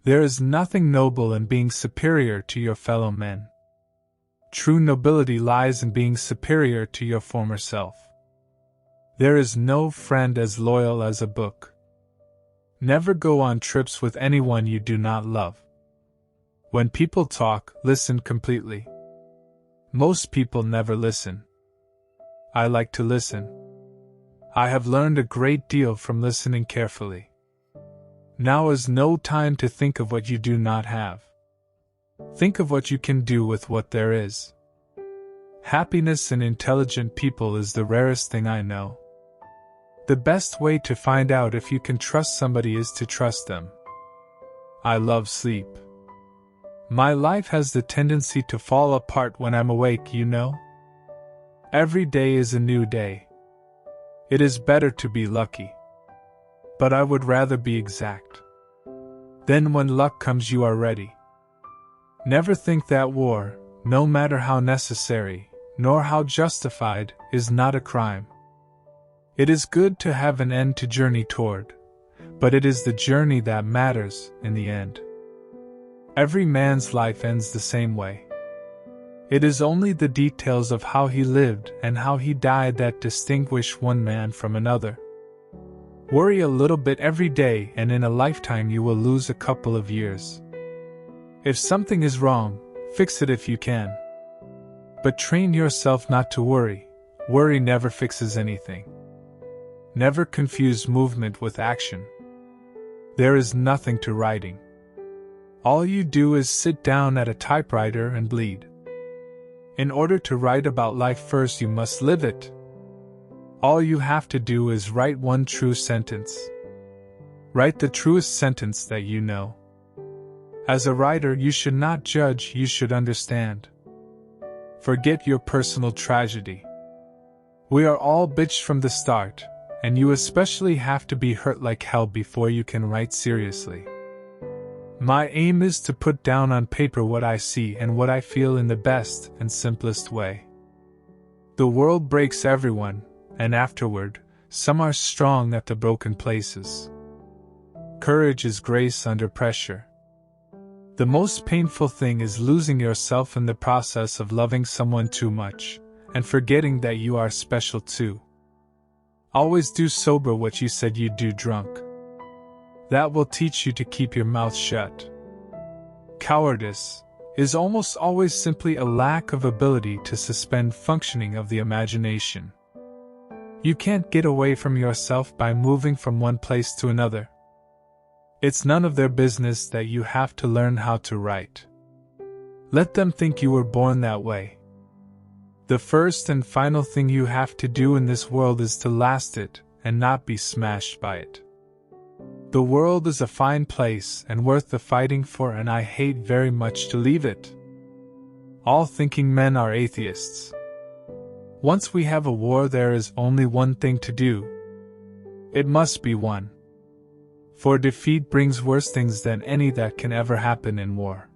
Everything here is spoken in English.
There is nothing noble in being superior to your fellow men. True nobility lies in being superior to your former self. There is no friend as loyal as a book. Never go on trips with anyone you do not love. When people talk, listen completely. Most people never listen. I like to listen. I have learned a great deal from listening carefully. Now is no time to think of what you do not have. Think of what you can do with what there is. Happiness in intelligent people is the rarest thing I know. The best way to find out if you can trust somebody is to trust them. I love sleep. My life has the tendency to fall apart when I'm awake, you know? Every day is a new day. It is better to be lucky. But I would rather be exact. Then when luck comes you are ready. Never think that war, no matter how necessary, nor how justified, is not a crime. It is good to have an end to journey toward, but it is the journey that matters in the end. Every man's life ends the same way. It is only the details of how he lived and how he died that distinguish one man from another. Worry a little bit every day and in a lifetime you will lose a couple of years. If something is wrong, fix it if you can. But train yourself not to worry. Worry never fixes anything. Never confuse movement with action. There is nothing to writing. All you do is sit down at a typewriter and bleed. In order to write about life first you must live it. All you have to do is write one true sentence. Write the truest sentence that you know. As a writer you should not judge, you should understand. Forget your personal tragedy. We are all bitched from the start, and you especially have to be hurt like hell before you can write seriously. My aim is to put down on paper what I see and what I feel in the best and simplest way. The world breaks everyone, and afterward, some are strong at the broken places. Courage is grace under pressure. The most painful thing is losing yourself in the process of loving someone too much, and forgetting that you are special too. Always do sober what you said you'd do drunk. That will teach you to keep your mouth shut. Cowardice is almost always simply a lack of ability to suspend functioning of the imagination. You can't get away from yourself by moving from one place to another. It's none of their business that you have to learn how to write. Let them think you were born that way. The first and final thing you have to do in this world is to last it and not be smashed by it. The world is a fine place and worth the fighting for, and I hate very much to leave it. All thinking men are atheists. Once we have a war, there is only one thing to do. It must be won. For defeat brings worse things than any that can ever happen in war.